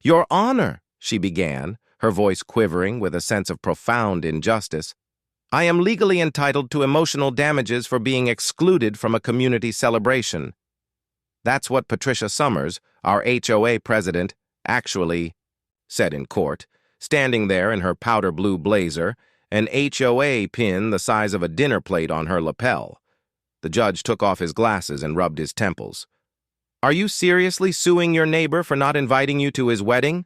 "Your Honor," she began, her voice quivering with a sense of profound injustice, "I am legally entitled to emotional damages for being excluded from a community celebration." That's what Patricia Summers, our HOA president, actually said in court, standing there in her powder blue blazer, an HOA pin the size of a dinner plate on her lapel. The judge took off his glasses and rubbed his temples. "Are you seriously suing your neighbor for not inviting you to his wedding?"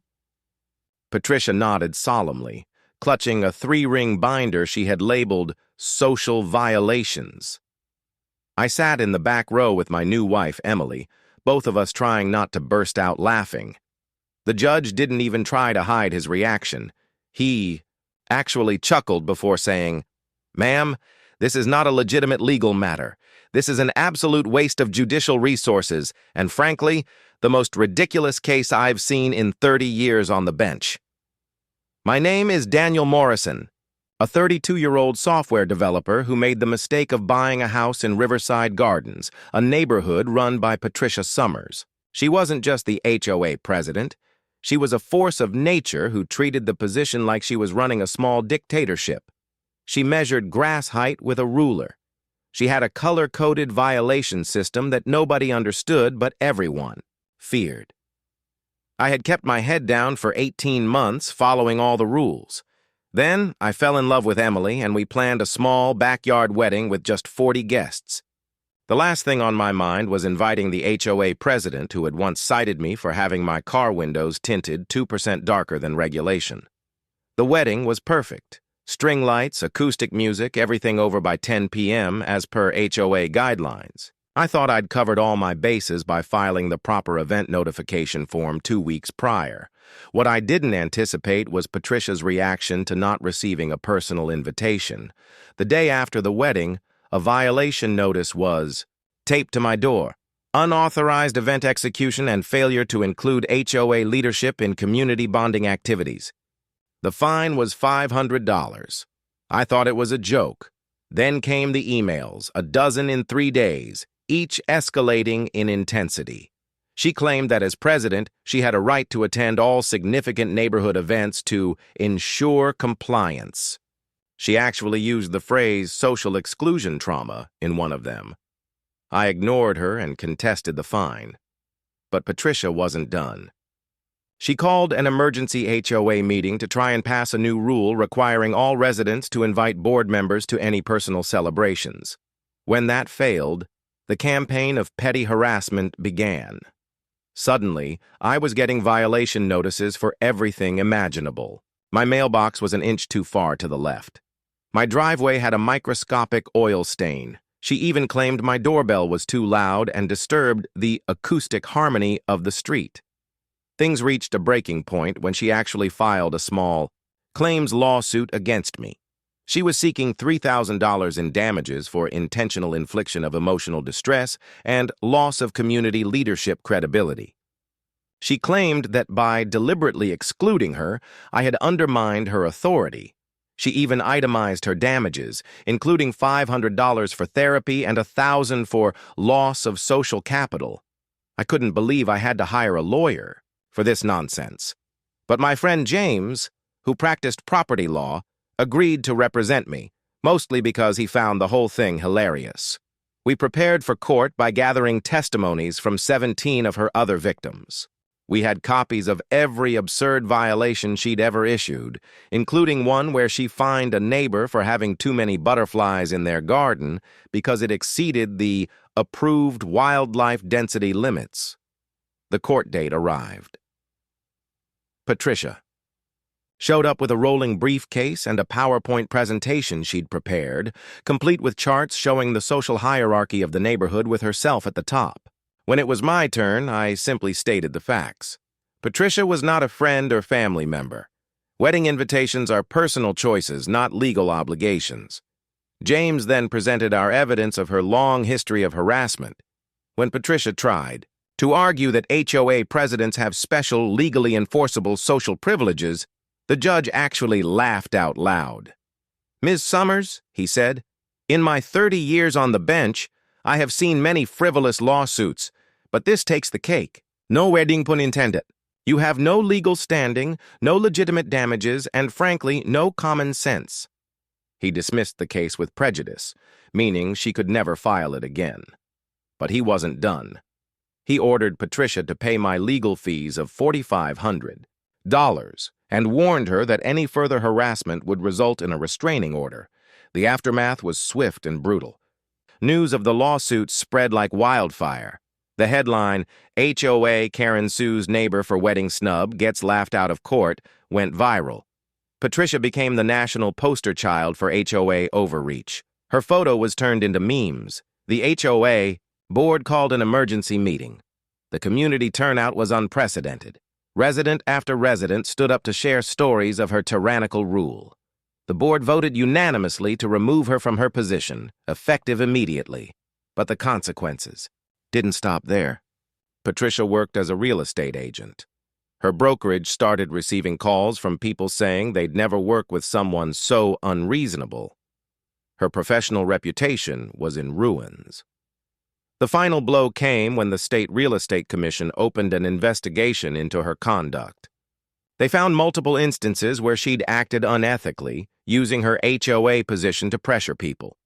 Patricia nodded solemnly, clutching a 3-ring binder she had labeled social violations. I sat in the back row with my new wife, Emily, both of us trying not to burst out laughing. The judge didn't even try to hide his reaction. He actually chuckled before saying, "Ma'am, this is not a legitimate legal matter. This is an absolute waste of judicial resources, and frankly, the most ridiculous case I've seen in 30 years on the bench. My name is Daniel Morrison, a 32-year-old software developer who made the mistake of buying a house in Riverside Gardens, a neighborhood run by Patricia Summers. She wasn't just the HOA president. She was a force of nature who treated the position like she was running a small dictatorship. She measured grass height with a ruler. She had a color-coded violation system that nobody understood but everyone feared. I had kept my head down for 18 months following all the rules. Then I fell in love with Emily and we planned a small backyard wedding with just 40 guests. The last thing on my mind was inviting the HOA president who had once cited me for having my car windows tinted 2% darker than regulation. The wedding was perfect. String lights, acoustic music, everything over by 10 p.m. as per HOA guidelines. I thought I'd covered all my bases by filing the proper event notification form 2 weeks prior. What I didn't anticipate was Patricia's reaction to not receiving a personal invitation. The day after the wedding, a violation notice was taped to my door. Unauthorized event execution and failure to include HOA leadership in community bonding activities. The fine was $500. I thought it was a joke. Then came the emails, a dozen in 3 days, each escalating in intensity. She claimed that as president, she had a right to attend all significant neighborhood events to ensure compliance. She actually used the phrase social exclusion trauma in one of them. I ignored her and contested the fine. But Patricia wasn't done. She called an emergency HOA meeting to try and pass a new rule requiring all residents to invite board members to any personal celebrations. When that failed, the campaign of petty harassment began. Suddenly, I was getting violation notices for everything imaginable. My mailbox was an inch too far to the left. My driveway had a microscopic oil stain. She even claimed my doorbell was too loud and disturbed the acoustic harmony of the street. Things reached a breaking point when she actually filed a small claims lawsuit against me. She was seeking $3,000 in damages for intentional infliction of emotional distress and loss of community leadership credibility. She claimed that by deliberately excluding her, I had undermined her authority. She even itemized her damages, including $500 for therapy and $1,000 for loss of social capital. I couldn't believe I had to hire a lawyer for this nonsense. But my friend James, who practiced property law, agreed to represent me, mostly because he found the whole thing hilarious. We prepared for court by gathering testimonies from 17 of her other victims. We had copies of every absurd violation she'd ever issued, including one where she fined a neighbor for having too many butterflies in their garden because it exceeded the approved wildlife density limits. The court date arrived. Patricia showed up with a rolling briefcase and a PowerPoint presentation she'd prepared, complete with charts showing the social hierarchy of the neighborhood with herself at the top. When it was my turn, I simply stated the facts. Patricia was not a friend or family member. Wedding invitations are personal choices, not legal obligations. James then presented our evidence of her long history of harassment. When Patricia tried to argue that HOA presidents have special, legally enforceable social privileges, the judge actually laughed out loud. "Ms. Summers," he said, "in my 30 years on the bench, I have seen many frivolous lawsuits, but this takes the cake. No wedding pun intended. You have no legal standing, no legitimate damages, and frankly, no common sense. He dismissed the case with prejudice, meaning she could never file it again. But he wasn't done. He ordered Patricia to pay my legal fees of $4,500 and warned her that any further harassment would result in a restraining order. The aftermath was swift and brutal. News of the lawsuit spread like wildfire. The headline, HOA Karen sues neighbor for wedding snub, gets laughed out of court, went viral. Patricia became the national poster child for HOA overreach. Her photo was turned into memes. The HOA board called an emergency meeting. The community turnout was unprecedented. Resident after resident stood up to share stories of her tyrannical rule. The board voted unanimously to remove her from her position, effective immediately. But the consequences didn't stop there. Patricia worked as a real estate agent. Her brokerage started receiving calls from people saying they'd never work with someone so unreasonable. Her professional reputation was in ruins. The final blow came when the State Real Estate Commission opened an investigation into her conduct. They found multiple instances where she'd acted unethically, using her HOA position to pressure people.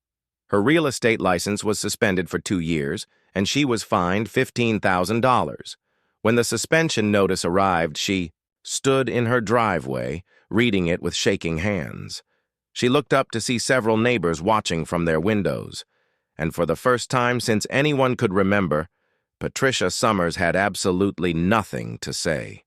Her real estate license was suspended for 2 years, and she was fined $15,000. When the suspension notice arrived, she stood in her driveway, reading it with shaking hands. She looked up to see several neighbors watching from their windows. And for the first time since anyone could remember, Patricia Summers had absolutely nothing to say.